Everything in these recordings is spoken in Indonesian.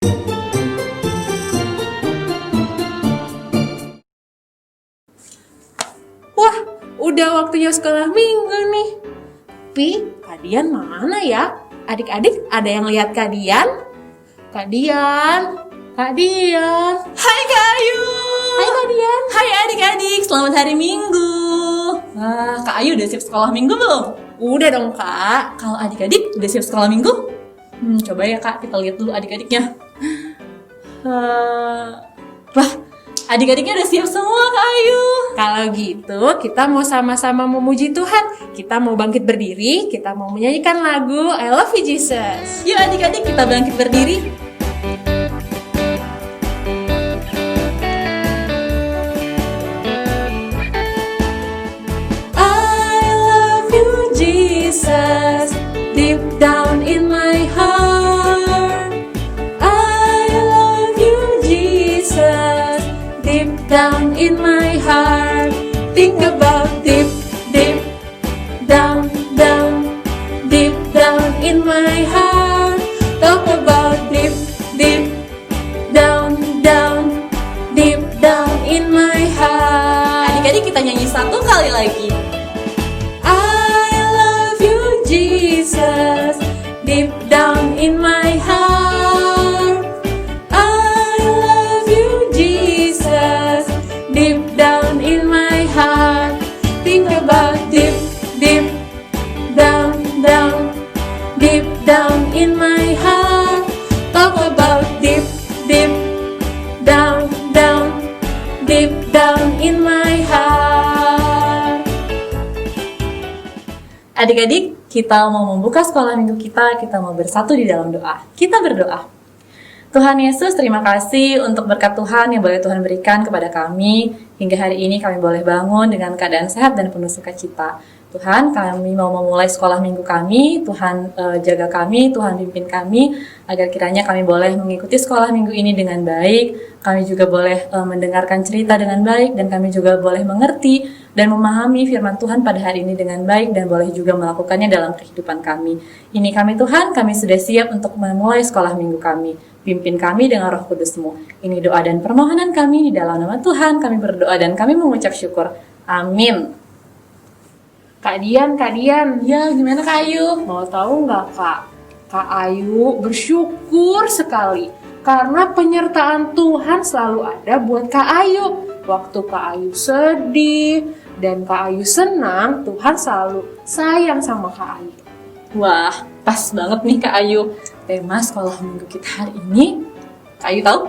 Wah, udah waktunya sekolah minggu nih. Tapi, Kak Dian mana ya? Adik-adik, ada yang lihat Kak Dian? Kak Dian, Kak Dian. Hai Kak Ayu. Hai Kak Dian. Hai adik-adik, selamat hari Minggu. Wah, Kak Ayu udah siap sekolah Minggu belum? Udah dong Kak. Kalau adik-adik udah siap sekolah Minggu? Coba ya Kak, kita lihat dulu adik-adiknya. Wah, adik-adiknya udah siap semua Kak Ayu. Kalau gitu, kita mau sama-sama memuji Tuhan. Kita mau bangkit berdiri, kita mau menyanyikan lagu I Love You Jesus. Yuk adik-adik, kita bangkit berdiri. I love you Jesus, deep down in my heart. I love you Jesus, deep down in my heart. Think about deep, deep down, down, deep down in my heart. Talk about deep, deep down, down, deep down in my heart. Adik-adik kita nyanyi satu kali lagi. I love you Jesus, deep down in my heart. I love you Jesus, deep down in my heart. Think about deep, deep down, down, deep down in my heart. Talk about deep, deep down, down, deep down in my heart. Adik-adik, kita mau membuka sekolah minggu kita mau bersatu di dalam doa. Kita berdoa. Tuhan Yesus, terima kasih untuk berkat Tuhan yang boleh Tuhan berikan kepada kami. Hingga hari ini kami boleh bangun dengan keadaan sehat dan penuh sukacita. Tuhan, kami mau memulai sekolah minggu kami. Tuhan jaga kami, Tuhan pimpin kami, agar kiranya kami boleh mengikuti sekolah minggu ini dengan baik. Kami juga boleh mendengarkan cerita dengan baik, dan kami juga boleh mengerti dan memahami firman Tuhan pada hari ini dengan baik, dan boleh juga melakukannya dalam kehidupan kami. Ini kami Tuhan, kami sudah siap untuk memulai sekolah minggu kami. Pimpin kami dengan Roh Kudus-Mu. Ini doa dan permohonan kami di dalam nama Tuhan. Kami berdoa dan kami mengucap syukur. Amin. Kak Dian, Ya, gimana Kak Ayu? mau tahu nggak Kak? Kak Ayu bersyukur sekali karena penyertaan Tuhan selalu ada buat Kak Ayu. Waktu Kak Ayu sedih dan Kak Ayu senang, Tuhan selalu sayang sama Kak Ayu. Wah, pas banget nih Kak Ayu. Tema sekolah minggu kita hari ini, Kak Ayu tahu?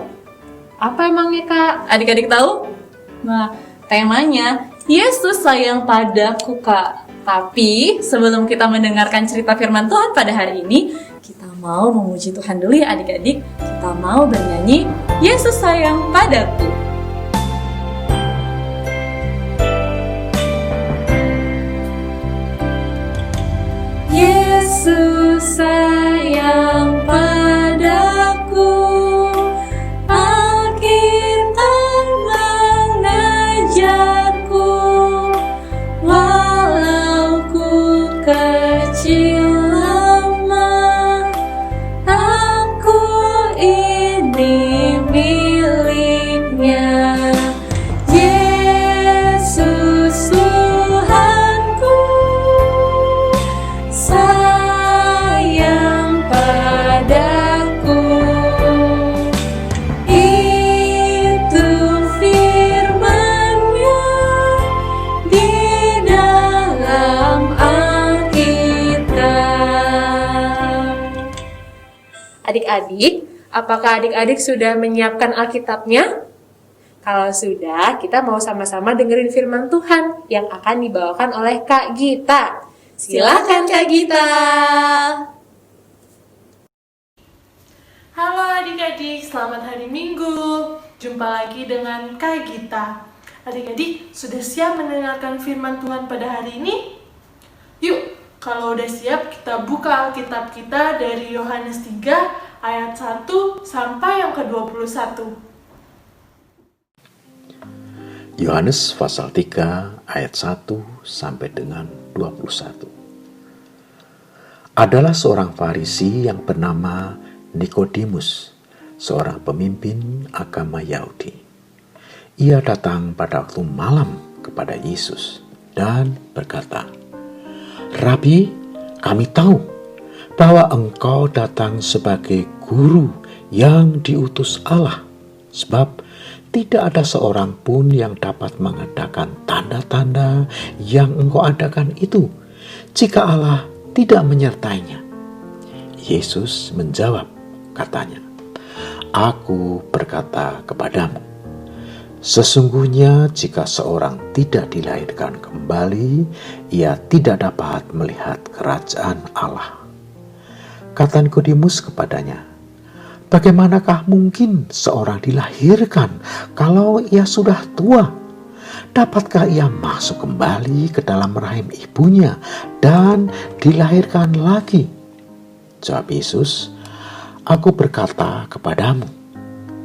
Apa emangnya Kak? Adik-adik tahu? Nah, temanya Yesus sayang padaku Kak. Tapi sebelum kita mendengarkan cerita firman Tuhan pada hari ini, kita mau memuji Tuhan dulu ya adik-adik. Kita mau bernyanyi Yesus sayang padaku. Yesus sayang padaku, Alkitab mengajarku, walau ku kecil lemah, aku ini miliknya. Yesus Tuhanku, sayang padaku. Itu firman-Nya di dalam Alkitab. Adik-adik, apakah adik-adik sudah menyiapkan Alkitabnya? Kalau sudah, kita mau sama-sama dengerin firman Tuhan yang akan dibawakan oleh Kak Gita. Silakan Kak Gita. Halo adik-adik, selamat hari Minggu. Jumpa lagi dengan Kak Gita. Adik-adik, sudah siap mendengarkan firman Tuhan pada hari ini? Yuk, kalau udah siap, kita buka Alkitab kita dari Yohanes 3 ayat 1 sampai yang ke-21. Yohanes pasal 3 ayat 1 sampai dengan 21. Adalah seorang Farisi yang bernama Nikodemus, seorang pemimpin agama Yahudi. Ia datang pada waktu malam kepada Yesus dan berkata, "Rabi, kami tahu bahwa Engkau datang sebagai guru yang diutus Allah, sebab tidak ada seorang pun yang dapat mengadakan tanda-tanda yang Engkau adakan itu, jika Allah tidak menyertainya." Yesus menjawab, katanya, "Aku berkata kepadamu, sesungguhnya jika seorang tidak dilahirkan kembali, ia tidak dapat melihat kerajaan Allah." Kata Nikodemus kepadanya, "Bagaimanakah mungkin seorang dilahirkan kalau ia sudah tua? Dapatkah ia masuk kembali ke dalam rahim ibunya dan dilahirkan lagi?" Jawab Yesus, "Aku berkata kepadamu,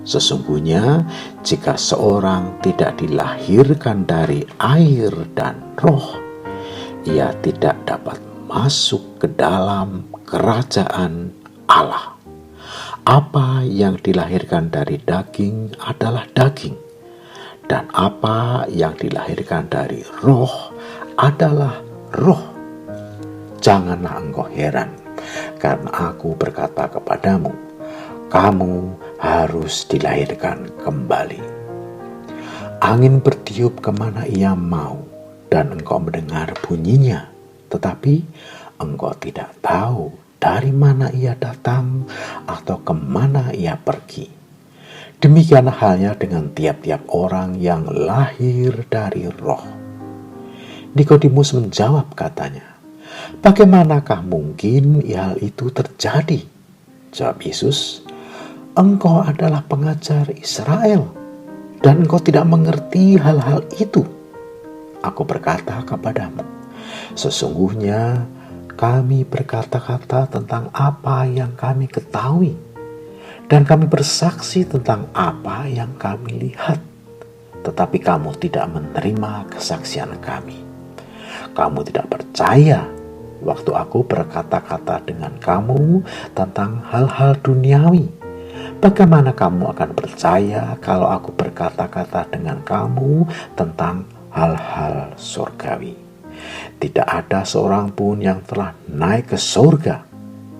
sesungguhnya jika seorang tidak dilahirkan dari air dan roh, ia tidak dapat masuk ke dalam kerajaan Allah. Apa yang dilahirkan dari daging adalah daging, dan apa yang dilahirkan dari roh adalah roh. Janganlah engkau heran, karena aku berkata kepadamu, kamu harus dilahirkan kembali. Angin bertiup kemana ia mau, dan engkau mendengar bunyinya, tetapi engkau tidak tahu dari mana ia datang atau kemana ia pergi. Demikian halnya dengan tiap-tiap orang yang lahir dari roh." Nikodemus menjawab, katanya, "Bagaimanakah mungkin hal itu terjadi?" Jawab Yesus, "Engkau adalah pengajar Israel, dan engkau tidak mengerti hal-hal itu. Aku berkata kepadamu, sesungguhnya kami berkata-kata tentang apa yang kami ketahui, dan kami bersaksi tentang apa yang kami lihat. Tetapi kamu tidak menerima kesaksian kami. Kamu tidak percaya waktu aku berkata-kata dengan kamu tentang hal-hal duniawi. Bagaimana kamu akan percaya kalau aku berkata-kata dengan kamu tentang hal-hal surgawi? Tidak ada seorang pun yang telah naik ke surga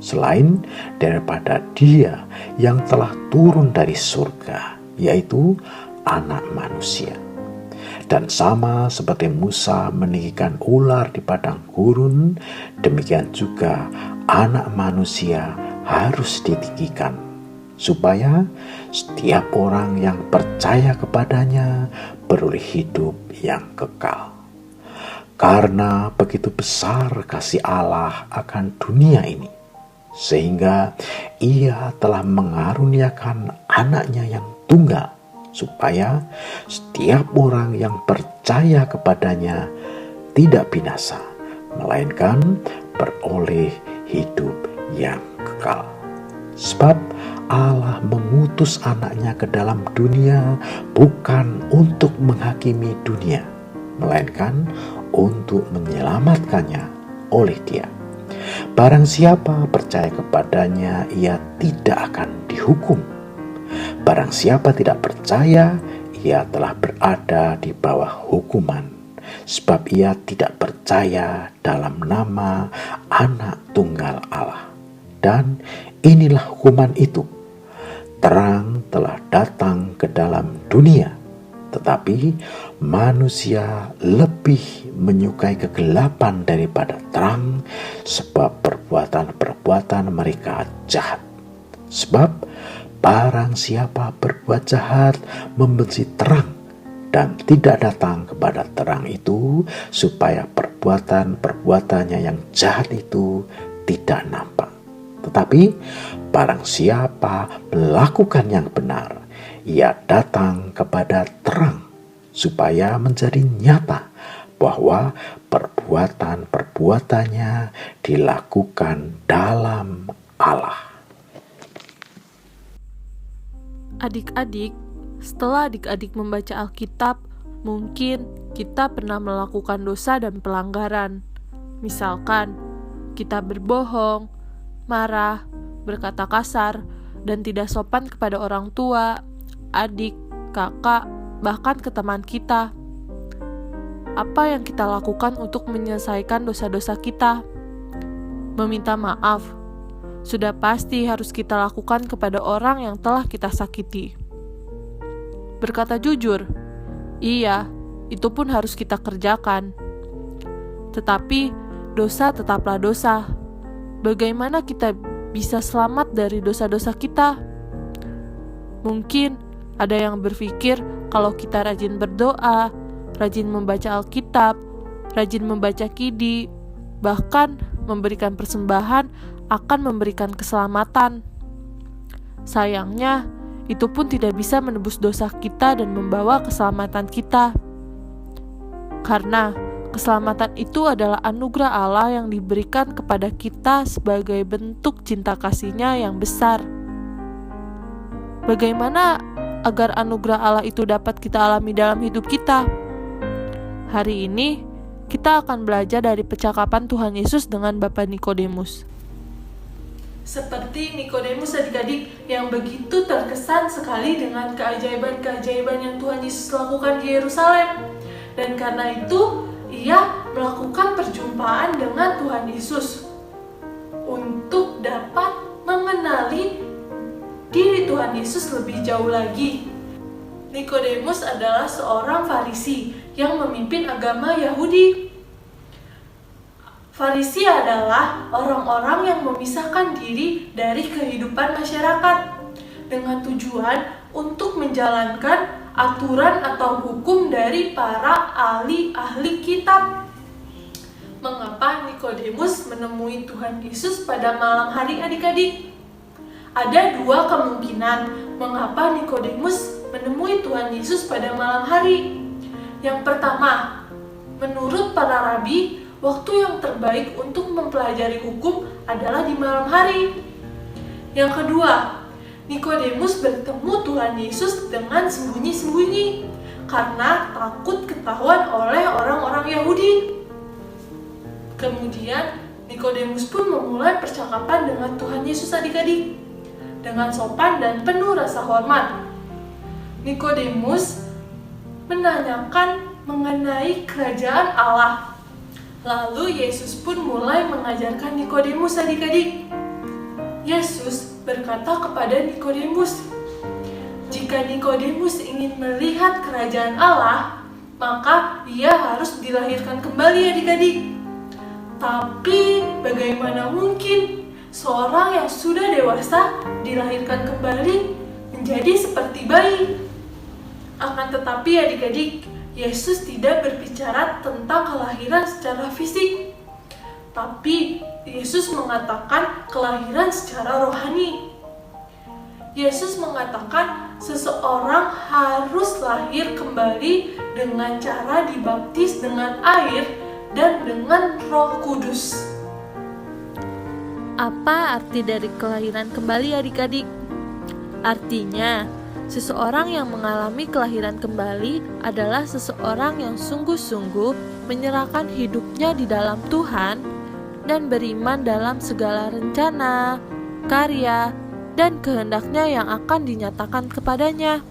selain daripada Dia yang telah turun dari surga, yaitu Anak Manusia. Dan sama seperti Musa meninggikan ular di padang gurun, demikian juga Anak Manusia harus ditinggikan, supaya setiap orang yang percaya kepadanya beroleh hidup yang kekal. Karena begitu besar kasih Allah akan dunia ini, sehingga Ia telah mengaruniakan anaknya yang tunggal, supaya setiap orang yang percaya kepadanya tidak binasa, melainkan beroleh hidup yang kekal. Sebab Allah mengutus anaknya ke dalam dunia bukan untuk menghakimi dunia, melainkan untuk menyelamatkannya oleh Dia. Barang siapa percaya kepadanya, ia tidak akan dihukum. Barang siapa tidak percaya, ia telah berada di bawah hukuman, sebab ia tidak percaya dalam nama Anak Tunggal Allah. Dan inilah hukuman itu: terang telah datang ke dalam dunia, tetapi manusia lebih menyukai kegelapan daripada terang, sebab perbuatan-perbuatan mereka jahat. Sebab barang siapa berbuat jahat membenci terang dan tidak datang kepada terang itu, supaya perbuatan-perbuatannya yang jahat itu tidak nampak. Tetapi barang siapa melakukan yang benar, ia datang kepada terang, supaya menjadi nyata bahwa perbuatan-perbuatannya dilakukan dalam Allah. Adik-adik, setelah adik-adik membaca Alkitab, mungkin kita pernah melakukan dosa dan pelanggaran. Misalkan, kita berbohong, marah, berkata kasar, dan tidak sopan kepada orang tua, adik, kakak, bahkan ke teman kita. Apa yang kita lakukan untuk menyelesaikan dosa-dosa kita? Meminta maaf. Sudah pasti harus kita lakukan kepada orang yang telah kita sakiti. Berkata jujur, iya, itu pun harus kita kerjakan. Tetapi, dosa tetaplah dosa. Bagaimana kita bisa selamat dari dosa-dosa kita? Mungkin ada yang berpikir kalau kita rajin berdoa, rajin membaca Alkitab, rajin membaca kidi, bahkan memberikan persembahan akan memberikan keselamatan. Sayangnya, itu pun tidak bisa menebus dosa kita dan membawa keselamatan kita. Karena keselamatan itu adalah anugerah Allah yang diberikan kepada kita sebagai bentuk cinta kasih-Nya yang besar. Bagaimana agar anugerah Allah itu dapat kita alami dalam hidup kita? Hari ini, kita akan belajar dari percakapan Tuhan Yesus dengan Bapak Nikodemus. Seperti Nikodemus adik-adik yang begitu terkesan sekali dengan keajaiban-keajaiban yang Tuhan Yesus lakukan di Yerusalem. Dan karena itu, ia melakukan perjumpaan dengan Tuhan Yesus untuk dapat mengenali diri Tuhan Yesus lebih jauh lagi. Nikodemus adalah seorang Farisi yang memimpin agama Yahudi. Farisi adalah orang-orang yang memisahkan diri dari kehidupan masyarakat dengan tujuan untuk menjalankan aturan atau hukum dari para ahli-ahli kitab. Mengapa Nikodemus menemui Tuhan Yesus pada malam hari adik-adik? Ada dua kemungkinan mengapa Nikodemus menemui Tuhan Yesus pada malam hari. Yang pertama, menurut para rabi, waktu yang terbaik untuk mempelajari hukum adalah di malam hari. Yang kedua, Nikodemus bertemu Tuhan Yesus dengan sembunyi-sembunyi karena takut ketahuan oleh orang-orang Yahudi. Kemudian Nikodemus pun memulai percakapan dengan Tuhan Yesus adik-adik dengan sopan dan penuh rasa hormat. Nikodemus menanyakan mengenai kerajaan Allah. Lalu Yesus pun mulai mengajarkan Nikodemus adik-adik. Yesus berkata kepada Nikodemus, jika Nikodemus ingin melihat kerajaan Allah, maka ia harus dilahirkan kembali adik-adik. Tapi bagaimana mungkin seorang yang sudah dewasa dilahirkan kembali menjadi seperti bayi? Akan tetapi adik-adik, Yesus tidak berbicara tentang kelahiran secara fisik, tapi Yesus mengatakan kelahiran secara rohani. Yesus mengatakan seseorang harus lahir kembali dengan cara dibaptis dengan air dan dengan Roh Kudus. Apa arti dari kelahiran kembali adik-adik? Artinya, seseorang yang mengalami kelahiran kembali adalah seseorang yang sungguh-sungguh menyerahkan hidupnya di dalam Tuhan dan beriman dalam segala rencana, karya, dan kehendaknya yang akan dinyatakan kepadanya.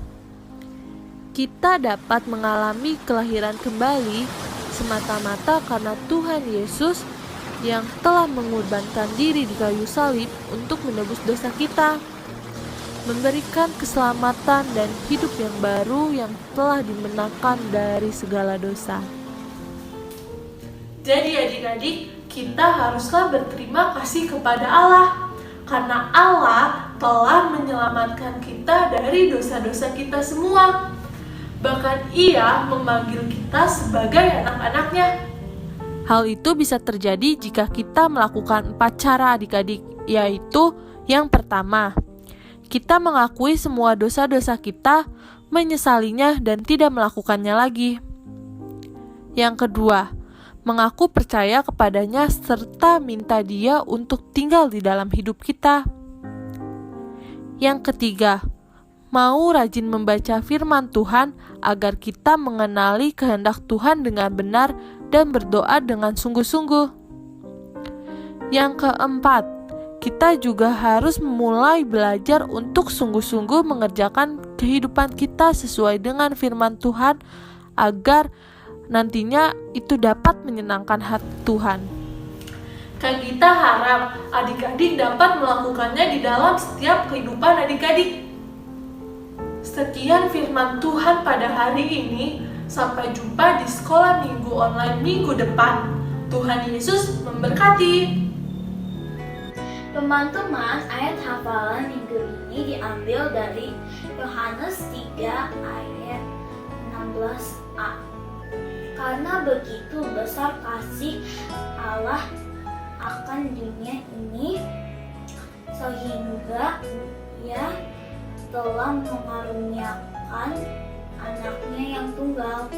Kita dapat mengalami kelahiran kembali semata-mata karena Tuhan Yesus yang telah mengorbankan diri di kayu salib untuk menebus dosa kita, memberikan keselamatan dan hidup yang baru yang telah dimenangkan dari segala dosa. Jadi adik-adik, kita haruslah berterima kasih kepada Allah karena Allah telah menyelamatkan kita dari dosa-dosa kita semua. Bahkan Ia memanggil kita sebagai anak-anaknya. Hal itu bisa terjadi jika kita melakukan 4 cara adik-adik, yaitu yang pertama, kita mengakui semua dosa-dosa kita, menyesalinya dan tidak melakukannya lagi. Yang kedua, mengaku percaya kepadanya serta minta Dia untuk tinggal di dalam hidup kita. Yang ketiga, mau rajin membaca firman Tuhan agar kita mengenali kehendak Tuhan dengan benar dan berdoa dengan sungguh-sungguh. Yang keempat, kita juga harus mulai belajar untuk sungguh-sungguh mengerjakan kehidupan kita sesuai dengan firman Tuhan agar nantinya itu dapat menyenangkan hati Tuhan. Kak Gita harap adik-adik dapat melakukannya di dalam setiap kehidupan adik-adik. Sekian firman Tuhan pada hari ini. Sampai jumpa di sekolah minggu online minggu depan. Tuhan Yesus memberkati. Teman-teman, ayat hafalan minggu ini diambil dari Yohanes 3 ayat 16a. Karena begitu besar kasih Allah akan dunia ini, sehingga Ia telah mengaruniakan anaknya yang tunggal.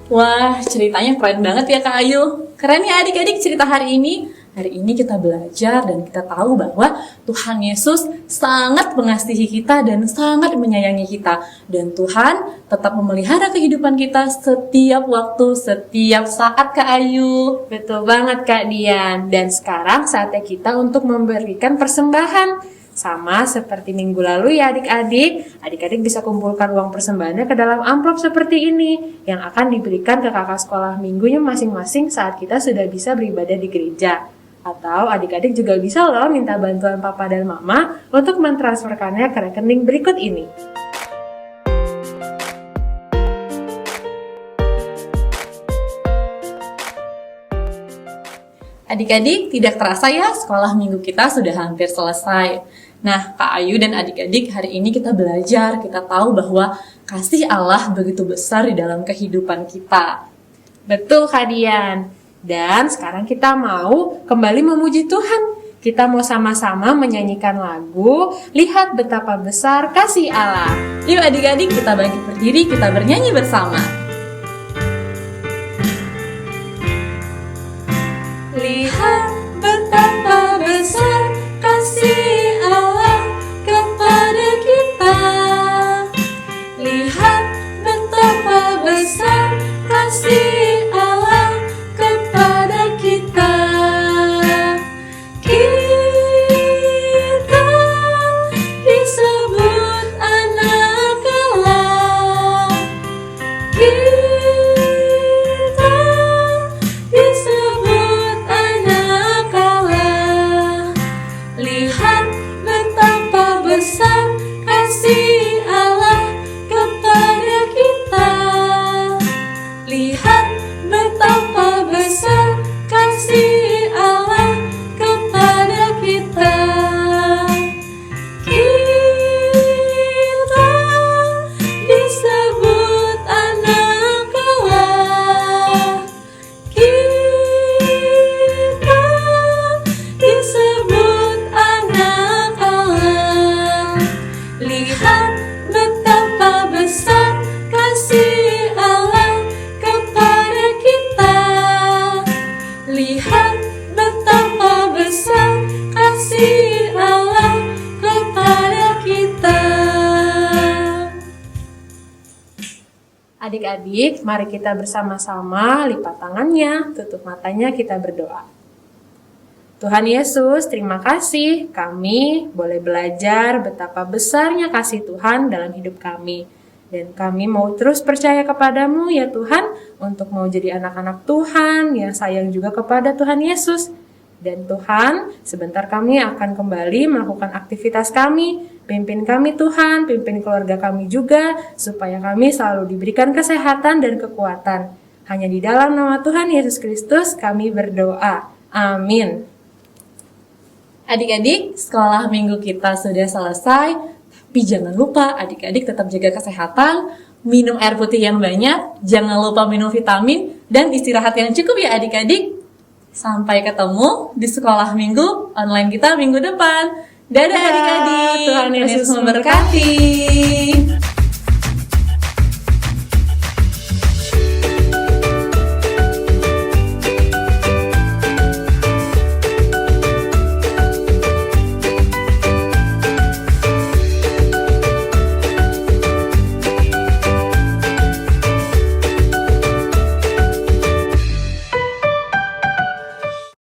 Wah, ceritanya keren banget ya Kak Ayu. Keren ya adik-adik cerita hari ini. Hari ini kita belajar dan kita tahu bahwa Tuhan Yesus sangat mengasihi kita dan sangat menyayangi kita. Dan Tuhan tetap memelihara kehidupan kita setiap waktu, setiap saat Kak Ayu. Betul banget Kak Dian. Dan sekarang saatnya kita untuk memberikan persembahan. Sama seperti minggu lalu ya adik-adik. Adik-adik bisa kumpulkan uang persembahannya ke dalam amplop seperti ini, yang akan diberikan ke kakak sekolah minggunya masing-masing saat kita sudah bisa beribadah di gereja. Atau adik-adik juga bisa loh minta bantuan papa dan mama untuk mentransferkannya ke rekening berikut ini. Adik-adik, tidak terasa ya sekolah minggu kita sudah hampir selesai. Nah, Kak Ayu dan adik-adik, hari ini kita belajar, kita tahu bahwa kasih Allah begitu besar di dalam kehidupan kita. Betul Kak Dian. Dan sekarang kita mau kembali memuji Tuhan. Kita mau sama-sama menyanyikan lagu Lihat Betapa Besar Kasih Allah. Yuk adik-adik, kita bangkit berdiri, kita bernyanyi bersama. Lihat betapa besar kasih Allah kepada kita. Lihat betapa besar kasih Allah kepada kita. Kita disebut anak Allah. Kita disebut anak Allah. Lihat betapa besar kasih Allah kepada kita. Lihat betapa besar kasih Allah kepada kita. Kita disebut anak Allah. Kita disebut anak Allah. Lihat betapa besar kasih Allah kepada kita. Lihat betapa besar kasih Allah kepada kita. Adik-adik, mari kita bersama-sama lipat tangannya, tutup matanya, kita berdoa. Tuhan Yesus, terima kasih kami boleh belajar betapa besarnya kasih Tuhan dalam hidup kami. Dan kami mau terus percaya kepadamu ya Tuhan, untuk mau jadi anak-anak Tuhan yang sayang juga kepada Tuhan Yesus. Dan Tuhan, sebentar kami akan kembali melakukan aktivitas kami. Pimpin kami Tuhan, pimpin keluarga kami juga, supaya kami selalu diberikan kesehatan dan kekuatan. Hanya di dalam nama Tuhan Yesus Kristus kami berdoa. Amin. Adik-adik, sekolah minggu kita sudah selesai, tapi jangan lupa adik-adik tetap jaga kesehatan, minum air putih yang banyak, jangan lupa minum vitamin, dan istirahat yang cukup ya adik-adik. Sampai ketemu di sekolah minggu online kita minggu depan. Dadah adik-adik, Tuhan Yesus memberkati.